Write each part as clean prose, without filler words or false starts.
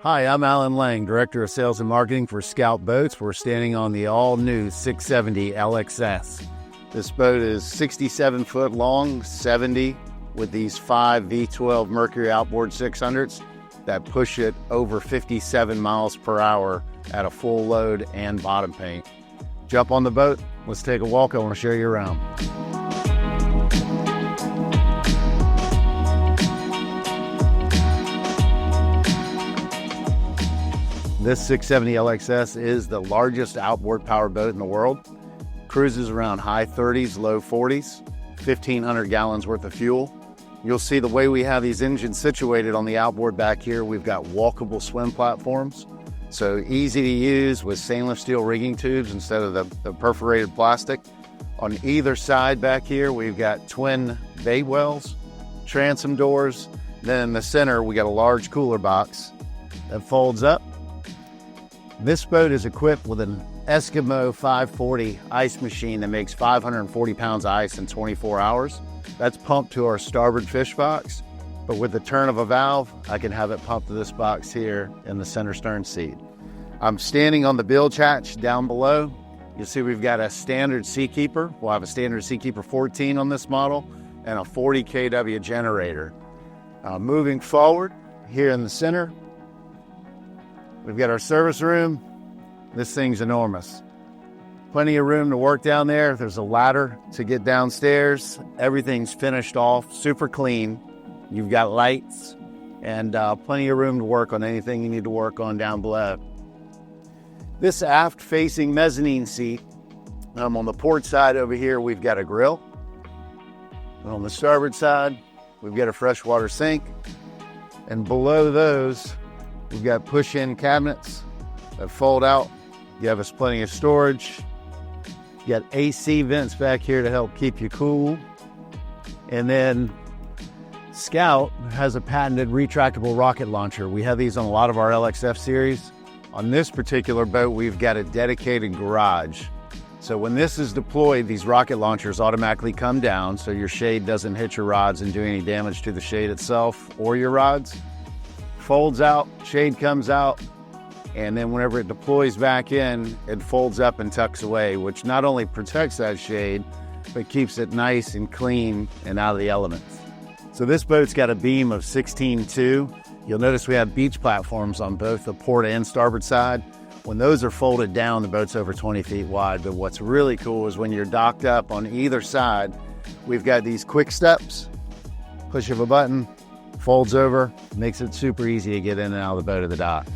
Hi, I'm Alan Lang, Director of Sales and Marketing for Scout Boats. We're standing on the all-new 670 LXS. This boat is 67 foot long, 70 with these 5 V12 Mercury outboard 600s that push it over 57 miles per hour at a full load and bottom paint. Jump on the boat, let's take a walk. I want to show you around. This 670 LXS is the largest outboard powered boat in the world. Cruises around high 30s, low 40s, 1,500 gallons worth of fuel. You'll see the way we have these engines situated on the outboard back here, we've got walkable swim platforms. So easy to use with stainless steel rigging tubes instead of the perforated plastic. On either side back here, we've got twin bay wells, transom doors. Then in the center, we got a large cooler box that folds up. This boat is equipped with an Eskimo 540 ice machine that makes 540 pounds of ice in 24 hours. That's pumped to our starboard fish box, but with the turn of a valve, I can have it pumped to this box here in the center stern seat. I'm standing on the bilge hatch down below. You'll see we've got a standard Seakeeper. We'll have a standard Seakeeper 14 on this model and a 40 kW generator. Moving forward, here in the center, we've got our service room. This thing's enormous. Plenty of room to work down there. There's a ladder to get downstairs. Everything's finished off, super clean. You've got lights and plenty of room to work on anything you need to work on down below. This aft-facing mezzanine seat, on the port side over here, we've got a grill. And on the starboard side, we've got a freshwater sink. And below those, we've got push-in cabinets that fold out. You have us plenty of storage. You got AC vents back here to help keep you cool. And then Scout has a patented retractable rocket launcher. We have these on a lot of our LXF series. On this particular boat, we've got a dedicated garage. So when this is deployed, these rocket launchers automatically come down so your shade doesn't hit your rods and do any damage to the shade itself or your rods. Folds out, shade comes out, and then whenever it deploys back in, it folds up and tucks away, which not only protects that shade, but keeps it nice and clean and out of the elements. So this boat's got a beam of 16.2. You'll notice we have beach platforms on both the port and starboard side. When those are folded down, the boat's over 20 feet wide. But what's really cool is when you're docked up on either side, we've got these quick steps. Push of a button, folds over, makes it super easy to get in and out of the boat at the dock.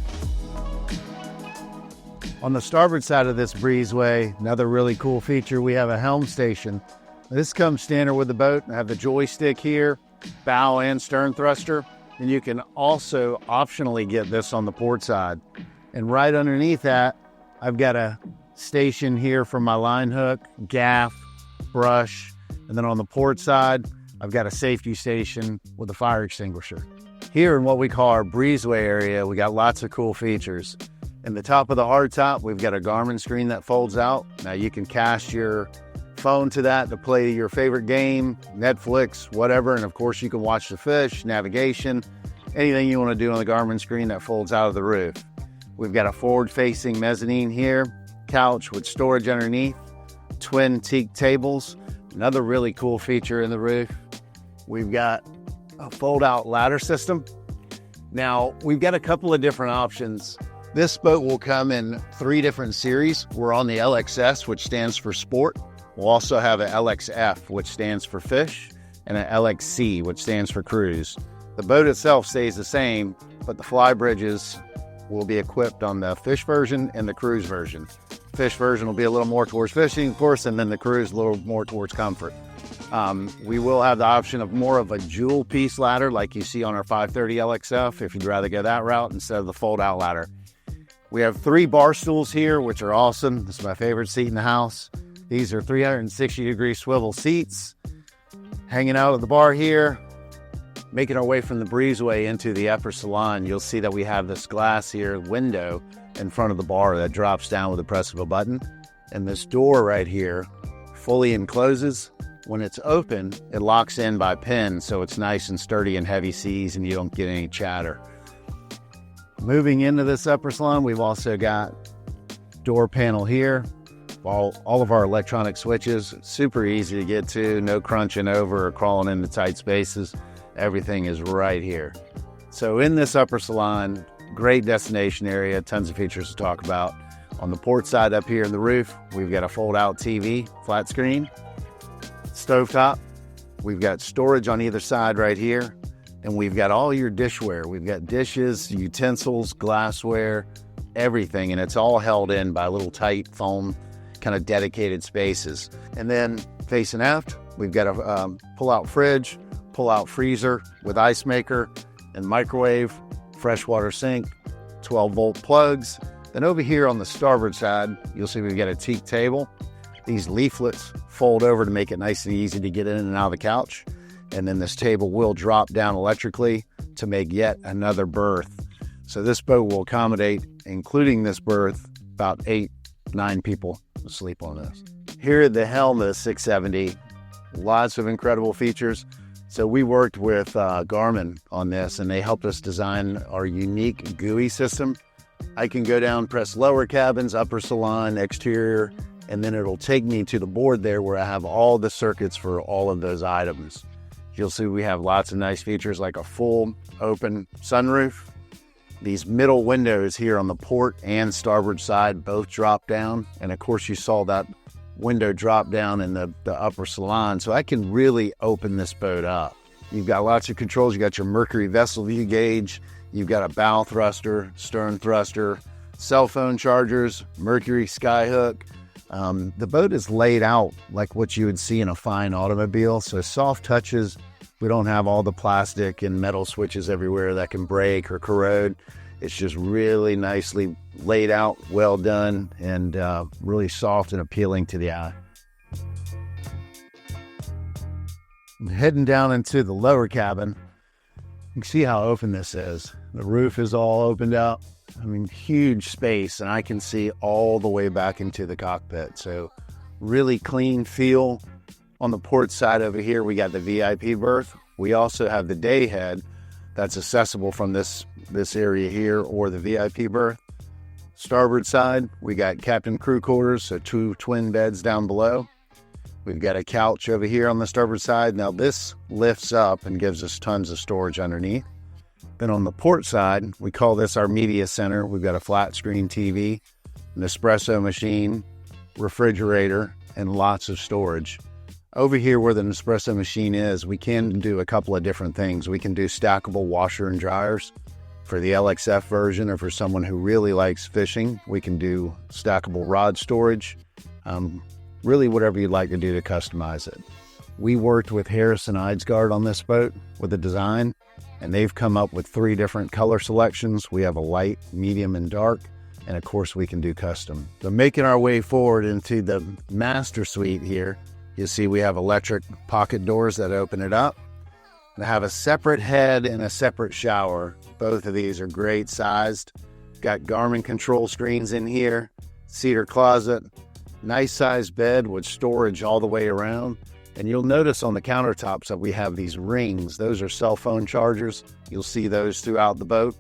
On the starboard side of this breezeway, another really cool feature, we have a helm station. This comes standard with the boat. I have the joystick here, bow and stern thruster. And you can also optionally get this on the port side. And right underneath that, I've got a station here for my line hook, gaff, brush. And then on the port side, I've got a safety station with a fire extinguisher. Here in what we call our breezeway area, we got lots of cool features. In the top of the hardtop, we've got a Garmin screen that folds out. Now you can cast your phone to that to play your favorite game, Netflix, whatever. And of course you can watch the fish, navigation, anything you want to do on the Garmin screen that folds out of the roof. We've got a forward-facing mezzanine here, couch with storage underneath, twin teak tables. Another really cool feature in the roof, we've got a fold-out ladder system. Now, we've got a couple of different options. This boat will come in 3 different series. We're on the LXS, which stands for sport. We'll also have an LXF, which stands for fish, and an LXC, which stands for cruise. The boat itself stays the same, but the fly bridges will be equipped on the fish version and the cruise version. Fish version will be a little more towards fishing, of course, and then the cruise a little more towards comfort. We will have the option of more of a jewel piece ladder like you see on our 530 LXF if you'd rather go that route instead of the fold-out ladder. We have 3 bar stools here, which are awesome. This is my favorite seat in the house. These are 360-degree swivel seats. Hanging out at the bar here, making our way from the breezeway into the upper salon, you'll see that we have this glass here window in front of the bar that drops down with the press of a button. And this door right here fully encloses. When it's open, it locks in by pin, so it's nice and sturdy in heavy seas and you don't get any chatter. Moving into this upper salon, we've also got door panel here. All of our electronic switches, super easy to get to, no crunching over or crawling into tight spaces. Everything is right here. So in this upper salon, great destination area, tons of features to talk about. On the port side up here in the roof, we've got a fold-out TV, flat screen, stovetop. We've got storage on either side right here, and we've got all your dishware. We've got dishes, utensils, glassware, everything, and it's all held in by little tight foam, kind of dedicated spaces. And then facing aft, we've got a pull-out fridge, pull-out freezer with ice maker and microwave, freshwater sink, 12-volt plugs. Then over here on the starboard side, you'll see we've got a teak table. These leaflets fold over to make it nice and easy to get in and out of the couch. And then this table will drop down electrically to make yet another berth. So this boat will accommodate, including this berth, about 8-9 people to sleep on this. Here at the Helm of the 670, lots of incredible features. So we worked with Garmin on this, and they helped us design our unique GUI system. I can go down, press lower cabins, upper salon, exterior, and then it'll take me to the board there where I have all the circuits for all of those items. You'll see we have lots of nice features like a full open sunroof. These middle windows here on the port and starboard side both drop down. And of course you saw that window drop down in the upper salon. So I can really open this boat up. You've got lots of controls. You got your Mercury vessel view gauge. You've got a bow thruster, stern thruster, cell phone chargers, Mercury skyhook. The boat is laid out like what you would see in a fine automobile. So soft touches. We don't have all the plastic and metal switches everywhere that can break or corrode. It's just really nicely laid out, well done, and really soft and appealing to the eye. Heading down into the lower cabin, you can see how open this is. The roof is all opened up. I mean, huge space, and I can see all the way back into the cockpit. So really clean feel. On the port side over here, we got the VIP berth. We also have the day head that's accessible from this area here, or the VIP berth. Starboard side, we got captain crew quarters, so 2 twin beds down below. We've got a couch over here on the starboard side. Now this lifts up and gives us tons of storage underneath. Then on the port side, we call this our media center. We've got a flat screen TV, an espresso machine, refrigerator, and lots of storage. Over here where the Nespresso machine is, we can do a couple of different things. We can do stackable washer and dryers for the LXF version, or for someone who really likes fishing, we can do stackable rod storage. Really whatever you'd like to do to customize it. We worked with Harrison Eidsgaard on this boat with the design, and they've come up with 3 different color selections. We have a light, medium, and dark. And of course we can do custom. So making our way forward into the master suite here, you see we have electric pocket doors that open it up. They have a separate head and a separate shower. Both of these are great sized. Got Garmin control screens in here, cedar closet, nice sized bed with storage all the way around. And you'll notice on the countertops that we have these rings. Those are cell phone chargers. You'll see those throughout the boat.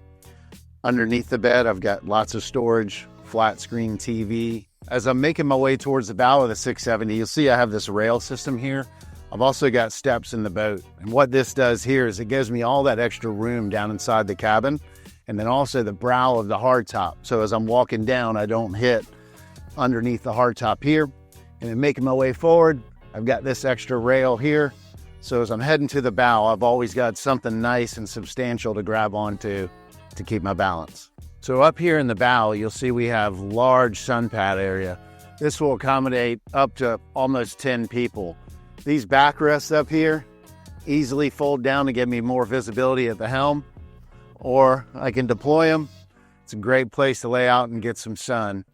Underneath the bed, I've got lots of storage, flat screen TV. As I'm making my way towards the bow of the 670, you'll see I have this rail system here. I've also got steps in the boat. And what this does here is it gives me all that extra room down inside the cabin, and then also the brow of the hardtop. So as I'm walking down, I don't hit underneath the hardtop here. And then making my way forward, I've got this extra rail here. So as I'm heading to the bow, I've always got something nice and substantial to grab onto to keep my balance. So up here in the bow, you'll see we have large sun pad area. This will accommodate up to almost 10 people. These backrests up here easily fold down to give me more visibility at the helm, or I can deploy them. It's a great place to lay out and get some sun.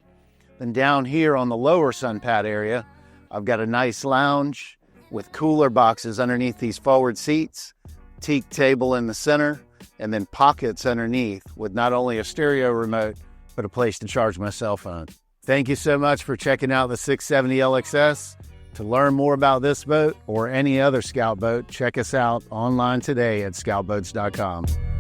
Then down here on the lower sun pad area, I've got a nice lounge with cooler boxes underneath these forward seats, teak table in the center, and then pockets underneath with not only a stereo remote, but a place to charge my cell phone. Thank you so much for checking out the 670 LXS. To learn more about this boat or any other Scout boat, check us out online today at scoutboats.com.